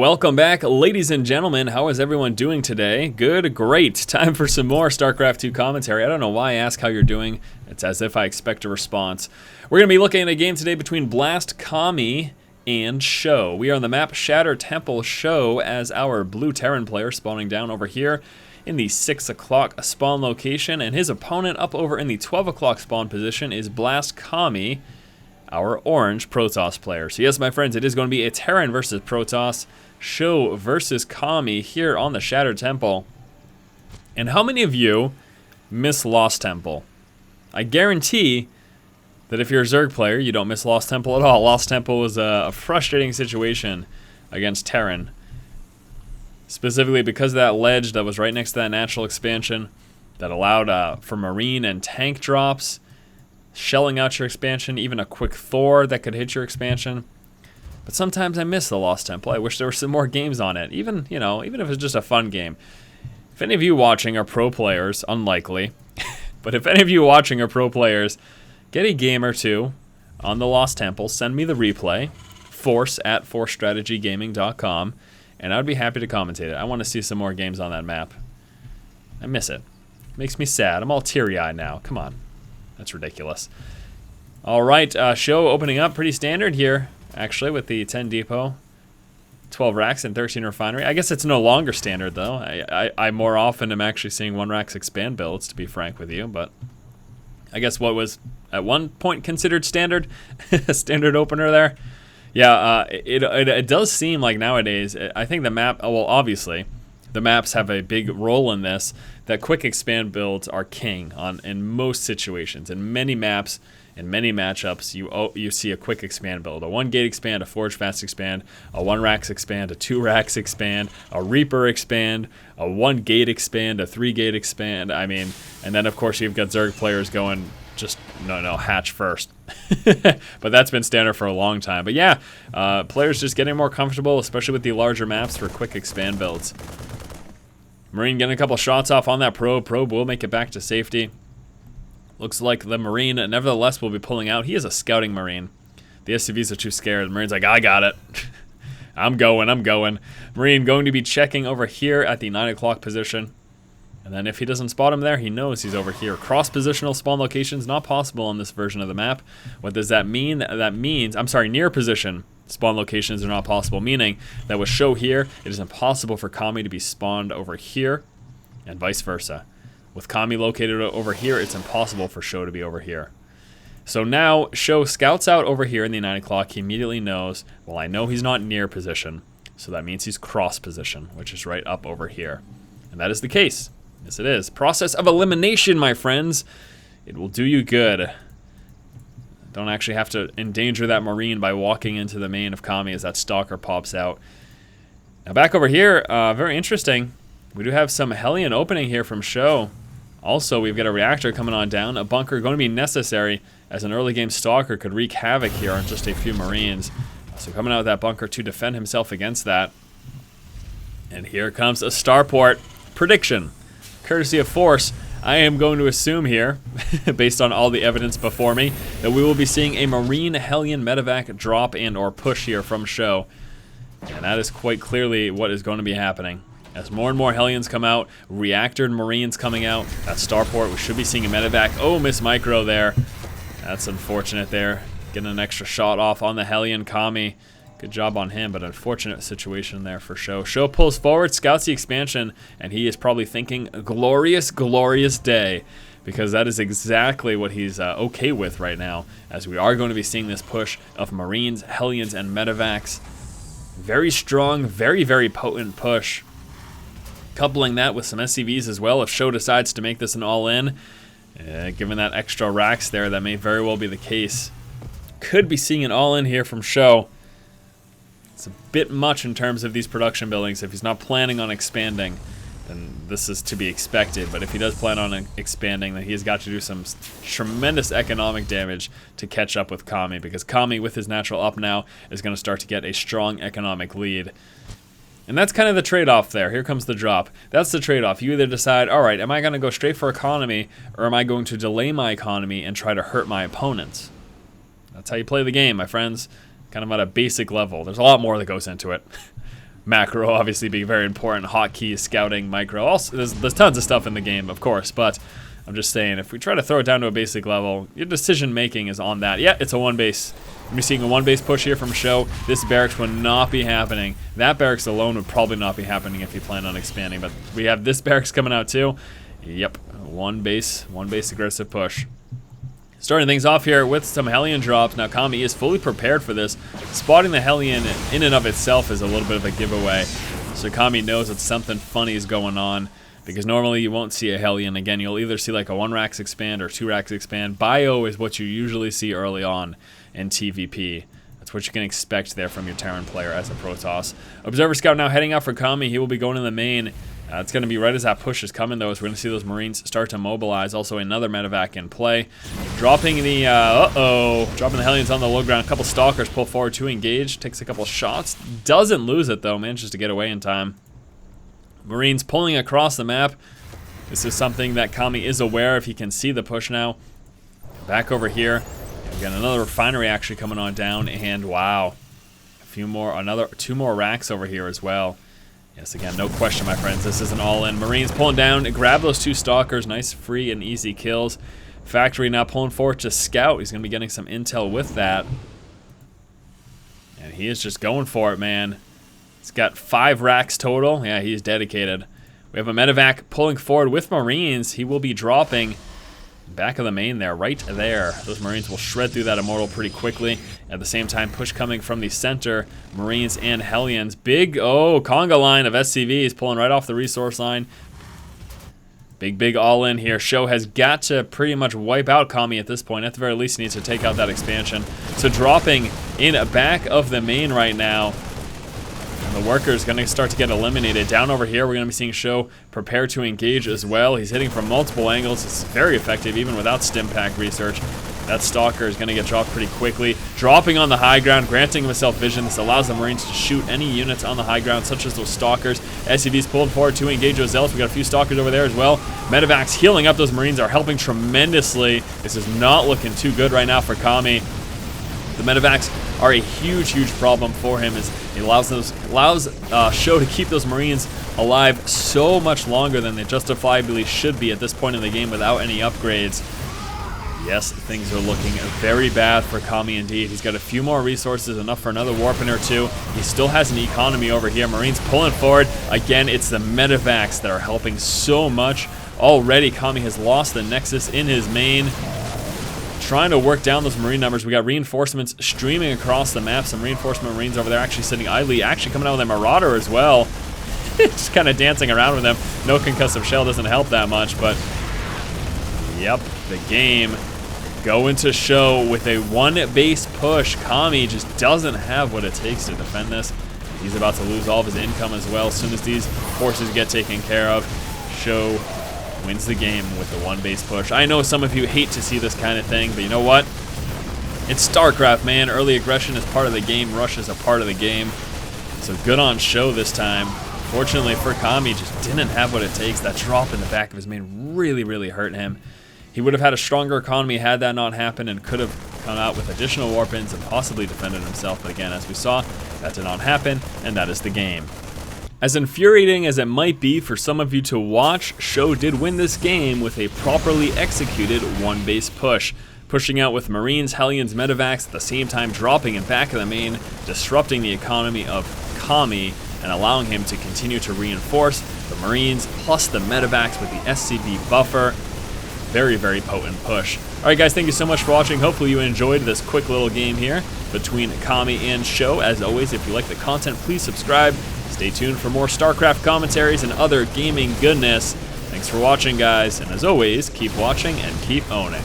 Welcome back, ladies and gentlemen. How is everyone doing today? Good, great. Time for some more StarCraft 2 commentary. I don't know why I ask how you're doing. It's as if I expect a response. We're going to be looking at a game today between Blast Kami and SjoW. We are on the map Shatter Temple SjoW as our blue Terran player spawning down over here in the 6 o'clock spawn location, and his opponent up over in the 12 o'clock spawn position is Blast Kami, our orange Protoss player. So yes, my friends, it is going to be a Terran versus Protoss, SjoW versus Kami here on the Shattered Temple. And how many of you miss Lost Temple? I guarantee that if you're a Zerg player, you don't miss Lost Temple at all. Lost Temple was a frustrating situation against Terran. Specifically because of that ledge that was right next to that natural expansion that allowed for Marine and tank drops, shelling out your expansion, even a quick Thor that could hit your expansion. But sometimes I miss the Lost Temple. I wish there were some more games on it, even if it's just a fun game. If any of you watching are pro players, unlikely, but if any of you watching are pro players, get a game or two on the Lost Temple, send me the replay, force@forcestrategygaming.com, and I would be happy to commentate it. I want to see some more games on that map. I miss it. Makes me sad. I'm all teary-eyed now. Come on. That's ridiculous. All right, SjoW opening up pretty standard here, actually, with the 10 depot, 12 racks, and 13 refinery. I guess it's no longer standard, though. I more often am actually seeing 1 racks expand builds, to be frank with you, but I guess what was at one point considered standard, a standard opener there. Yeah, it does seem like nowadays, I think the map, well, obviously, the maps have a big role in this, that quick expand builds are king in most situations. In many maps, in many matchups, you see a quick expand build. A 1 gate expand, a forge fast expand, a 1 racks expand, a 2 racks expand, a reaper expand, a 1 gate expand, a 3 gate expand. I mean, and then of course you've got Zerg players going just, no, hatch first. But that's been standard for a long time. But yeah, players just getting more comfortable, especially with the larger maps for quick expand builds. Marine getting a couple shots off on that probe. Probe will make it back to safety. Looks like the Marine, nevertheless, will be pulling out. He is a scouting Marine. The SCVs are too scared. The Marine's like, I got it. I'm going. Marine going to be checking over here at the 9 o'clock position. And then if he doesn't spot him there, he knows he's over here. Cross-positional spawn locations, not possible on this version of the map. What does that mean? That means, near position spawn locations are not possible, meaning that with SjoW here, it is impossible for Kami to be spawned over here, and vice versa. With Kami located over here, it's impossible for SjoW to be over here. So now, SjoW scouts out over here in the 9 o'clock. He immediately knows, well, I know he's not near position, so that means he's cross position, which is right up over here. And that is the case. Yes, it is. Process of elimination, my friends. It will do you good. Don't actually have to endanger that Marine by walking into the main of Kami as that Stalker pops out. Now back over here, very interesting. We do have some Hellion opening here from SjoW. Also, we've got a reactor coming on down. A bunker going to be necessary as an early game Stalker could wreak havoc here on just a few Marines. So coming out of that bunker to defend himself against that. And here comes a starport prediction. Courtesy of Force, I am going to assume here, based on all the evidence before me, that we will be seeing a Marine Hellion medevac drop and or push here from SjoW. And that is quite clearly what is going to be happening. As more and more Hellions come out, reactor and Marines coming out, that starport, we should be seeing a medevac. Oh, Miss Micro there. That's unfortunate there. Getting an extra shot off on the Hellion Kami. Good job on him, but unfortunate situation there for SjoW. SjoW pulls forward, scouts the expansion, and he is probably thinking, glorious, glorious day, because that is exactly what he's okay with right now, as we are going to be seeing this push of Marines, Hellions, and medevacs. Very strong, very, very potent push. Coupling that with some SCVs as well, if SjoW decides to make this an all-in, given that extra racks there, that may very well be the case. Could be seeing an all-in here from SjoW. It's a bit much in terms of these production buildings. If he's not planning on expanding, then this is to be expected. But if he does plan on expanding, then he's got to do some tremendous economic damage to catch up with Kami, because Kami, with his natural up now, is going to start to get a strong economic lead. And that's kind of the trade-off there. Here comes the drop. That's the trade-off. You either decide, all right, am I going to go straight for economy, or am I going to delay my economy and try to hurt my opponents? That's how you play the game, my friends. Kind of at a basic level. There's a lot more that goes into it. Macro obviously being very important. Hotkey, scouting, micro. Also, there's tons of stuff in the game, of course, but I'm just saying, if we try to throw it down to a basic level, your decision making is on that. Yeah, it's a one base. We're seeing a one base push here from SjoW. This barracks would not be happening. That barracks alone would probably not be happening if you plan on expanding, but we have this barracks coming out too. Yep, one base aggressive push. Starting things off here with some Hellion drops. Now Kami is fully prepared for this. Spotting the Hellion in and of itself is a little bit of a giveaway. So Kami knows that something funny is going on, because normally you won't see a Hellion. Again, you'll either see like a 1 racks expand or 2 racks expand. Bio is what you usually see early on in TVP. That's what you can expect there from your Terran player as a Protoss. Observer Scout now heading out for Kami. He will be going in the main. It's going to be right as that push is coming, though, as we're going to see those Marines start to mobilize. Also, another medevac in play. Dropping the, dropping the Hellions on the low ground. A couple Stalkers pull forward to engage. Takes a couple shots. Doesn't lose it, though. Manages to get away in time. Marines pulling across the map. This is something that Kami is aware of. He can see the push now. Back over here. We've got another refinery actually coming on down. And, wow. Two more racks over here as well. Yes, again, no question, my friends. This is an all-in. Marines pulling down. Grab those 2 Stalkers. Nice, free, and easy kills. Factory now pulling forward to Scout. He's going to be getting some intel with that. And he is just going for it, man. He's got 5 racks total. Yeah, he's dedicated. We have a medevac pulling forward with Marines. He will be dropping back of the main there, right there. Those Marines will shred through that Immortal pretty quickly. At the same time, push coming from the center. Marines and Hellions. Big, conga line of SCVs pulling right off the resource line. Big all in here. SjoW has got to pretty much wipe out Kami at this point. At the very least, he needs to take out that expansion. So dropping in back of the main right now. And the worker is going to start to get eliminated. Down over here, we're going to be seeing SjoW prepare to engage as well. He's hitting from multiple angles. It's very effective, even without stim pack research. That Stalker is going to get dropped pretty quickly. Dropping on the high ground, granting himself vision. This allows the Marines to shoot any units on the high ground, such as those Stalkers. SCVs pulled forward to engage those Zealots. We got a few Stalkers over there as well. Medevacs healing up those Marines are helping tremendously. This is not looking too good right now for Kami. The medevacs are a huge problem for him, as it allows SjoW to keep those Marines alive so much longer than they justifiably should be at this point in the game without any upgrades. Yes, things are looking very bad for Kami indeed. He's got a few more resources, enough for another Warpin or 2. He still has an economy over here. Marines pulling forward. Again, it's the medevacs that are helping so much. Already, Kami has lost the Nexus in his main. Trying to work down those Marine numbers. We got reinforcements streaming across the map. Some reinforcement Marines over there actually sitting idly. Actually coming out with a Marauder as well. Just kind of dancing around with them. No concussive shell doesn't help that much, but yep, the game going to SjoW with a 1 base push. Kami just doesn't have what it takes to defend this. He's about to lose all of his income as well as soon as these forces get taken care of. SjoW wins the game with the 1 base push. I know some of you hate to see this kind of thing, but you know what? It's StarCraft, man. Early aggression is part of the game. Rush is a part of the game. So good on SjoW this time. Fortunately for Kami, just didn't have what it takes. That drop in the back of his main really hurt him. He would have had a stronger economy had that not happened, and could have come out with additional warpins and possibly defended himself. But again, as we saw, that did not happen, and that is the game. As infuriating as it might be for some of you to watch, SjoW did win this game with a properly executed 1 base push. Pushing out with Marines, Hellions, Medevacs, at the same time dropping in back of the main, disrupting the economy of Kami, and allowing him to continue to reinforce the Marines, plus the Medevacs with the SCV buffer. Very potent push. Alright guys, thank you so much for watching. Hopefully you enjoyed this quick little game here between Kami and SjoW. As always, if you like the content, please subscribe. Stay tuned for more StarCraft commentaries and other gaming goodness. Thanks for watching, guys, and as always, keep watching and keep owning.